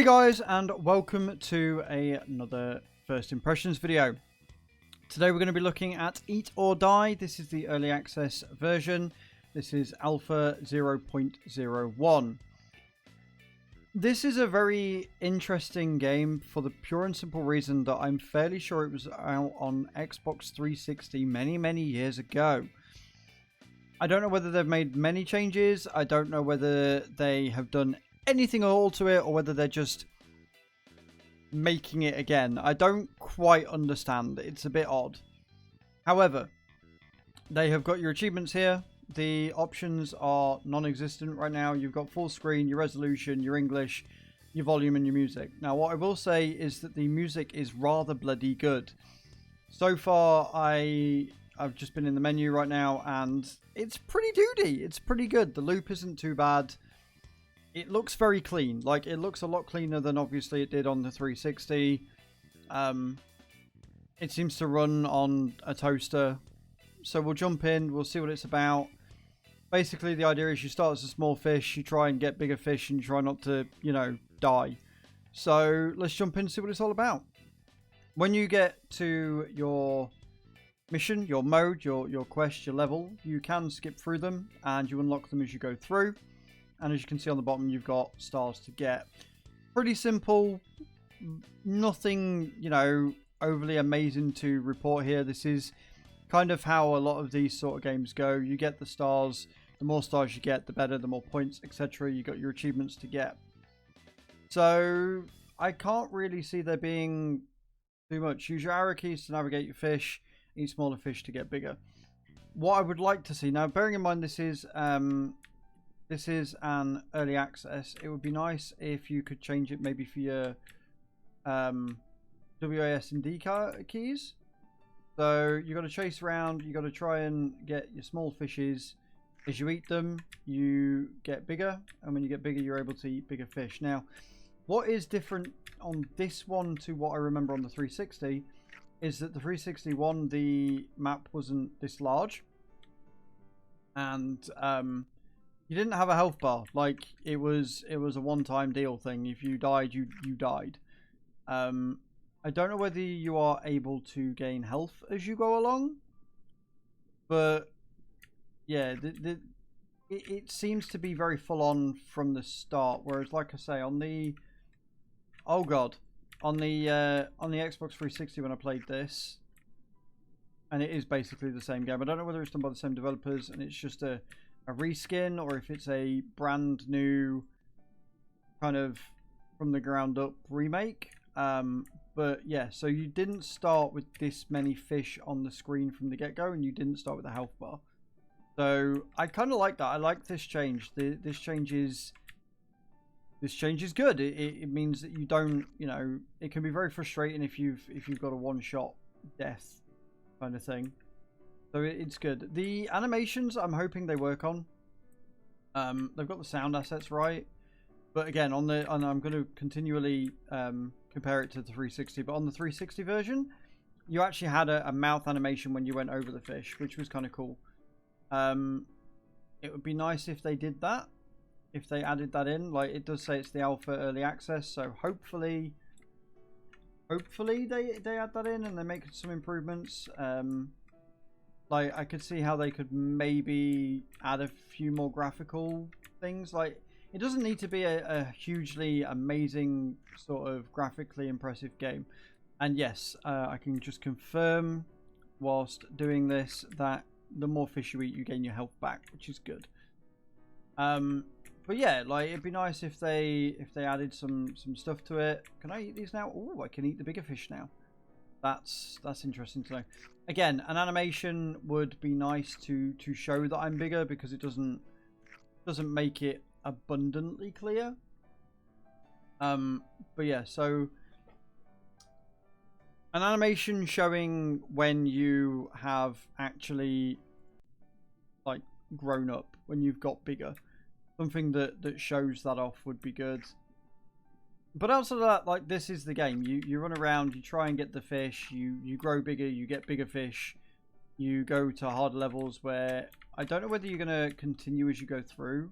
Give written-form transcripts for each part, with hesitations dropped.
Hey guys, and welcome to another first impressions video. Today we're going to be looking at Eat or Die. This is the early access version. This is alpha 0.01. This is a very interesting game for the pure and simple reason that I'm fairly sure it was out on Xbox 360 many years ago. I don't know whether they've made many changes. I don't know whether they have done anything at all to it, or whether they're just making it again. I don't quite understand. It's a bit odd. However, they have got your achievements here. The options are non-existent right now. You've got full screen, your resolution, your English, your volume, and your music. Now, what I will say is that the music is rather bloody good. So far, I've just been in the menu right now, and it's pretty duty. It's pretty good. The loop isn't too bad. It looks very clean. Like, it looks a lot cleaner than obviously it did on the 360. It seems to run on a toaster. So we'll jump in. We'll see what it's about. Basically, the idea is you start as a small fish. You try and get bigger fish, and you try not to, you know, die. So let's jump in and see what it's all about. When you get to your mission, your mode, your quest, your level, you can skip through them, and you unlock them as you go through. And as you can see on the bottom, you've got stars to get. Pretty simple. Nothing, you know, overly amazing to report here. This is kind of how a lot of these sort of games go. You get the stars. The more stars you get, the better. The more points, etc. You got your achievements to get. So I can't really see there being too much. Use your arrow keys to navigate your fish. Eat smaller fish to get bigger. What I would like to see, now bearing in mind this is an early access, it would be nice if you could change it maybe for your WAS and D keys. So you got to chase around, you got to try and get your small fishes. As you eat them, you get bigger, and when you get bigger, you're able to eat bigger fish. Now, what is different on this one to what I remember on the 360 is that the 361, the map wasn't this large, and you didn't have a health bar. Like, it was a one-time deal thing. If you died, you died. I don't know whether you are able to gain health as you go along, but yeah, it seems to be very full on from the start. Whereas, like I say, on the on the Xbox 360 when I played this, and it is basically the same game. I don't know whether it's done by the same developers and it's just a reskin, or if it's a brand new kind of from the ground up remake. But yeah, so you didn't start with this many fish on the screen from the get-go, and you didn't start with a health bar. So I kind of like that. I like this change. This change is good. It means that you don't, you know, it can be very frustrating if you've got a one-shot death kind of thing. So it's good. The animations, I'm hoping they work on. They've got the sound assets right, but again, I'm going to continually compare it to the 360. But on the 360 version, you actually had a mouth animation when you went over the fish, which was kind of cool. It would be nice if they did that, if they added that in. Like, it does say it's the alpha early access, so hopefully they add that in and they make some improvements. Like, I could see how they could maybe add a few more graphical things. Like, it doesn't need to be a hugely amazing sort of graphically impressive game. And yes, I can just confirm whilst doing this that the more fish you eat, you gain your health back, which is good. But yeah, like, it'd be nice if they added some stuff to it. Can I eat these now? Oh, I can eat the bigger fish now. That's interesting to know. Again, an animation would be nice to show that I'm bigger, because it doesn't make it abundantly clear. But yeah, so an animation showing when you have actually, like, grown up, when you've got bigger. Something that shows that off would be good. But outside of that, like, this is the game. You run around, you try and get the fish, you grow bigger, you get bigger fish. You go to harder levels where I don't know whether you're going to continue as you go through.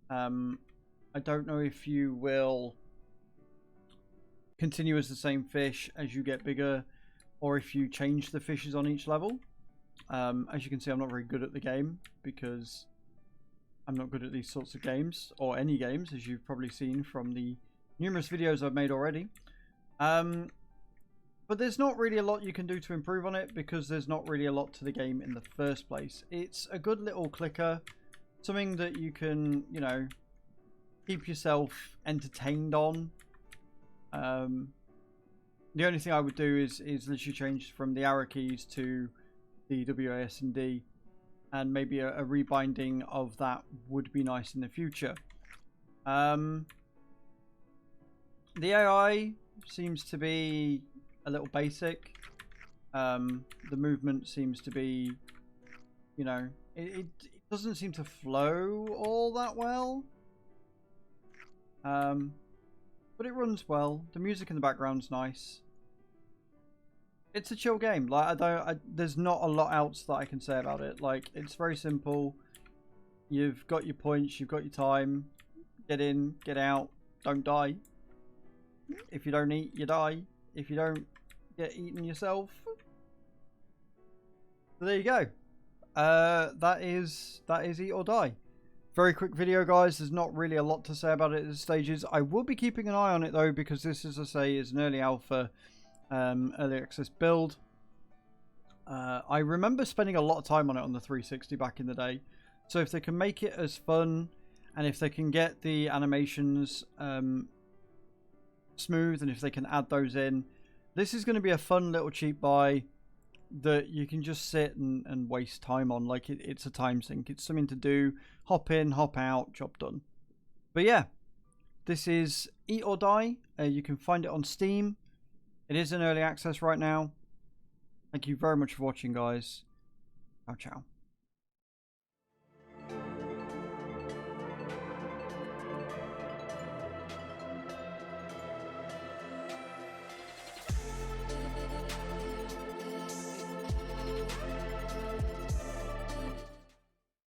I don't know if you will continue as the same fish as you get bigger, or if you change the fishes on each level. As you can see, I'm not very good at the game because I'm not good at these sorts of games, or any games, as you've probably seen from the numerous videos I've made already. But there's not really a lot you can do to improve on it because there's not really a lot to the game in the first place. It's a good little clicker, something that you can, you know, keep yourself entertained on. The only thing I would do is literally change from the arrow keys to the WAS and D, and maybe a rebinding of that would be nice in the future. The AI seems to be a little basic. The movement seems to be, you know, it doesn't seem to flow all that well. But it runs well. The music in the background's nice. It's a chill game. Like there's not a lot else that I can say about it. Like, it's very simple. You've got your points, you've got your time. Get in, get out, don't die. If you don't eat, you die. If you don't get eaten yourself. So there you go. That is Eat or Die. Very quick video, guys. There's not really a lot to say about it at this stages. I will be keeping an eye on it though, because this, as I say, is an early alpha, early access build. I remember spending a lot of time on it on the 360 back in the day. So if they can make it as fun, and if they can get the animations smooth, and if they can add those in, this is going to be a fun little cheap buy that you can just sit and waste time on. Like, it's a time sink. It's something to do. Hop in, hop out, job done. But yeah, this is Eat or Die. You can find it on Steam. It is in early access right now. Thank you very much for watching, guys. Ciao, ciao.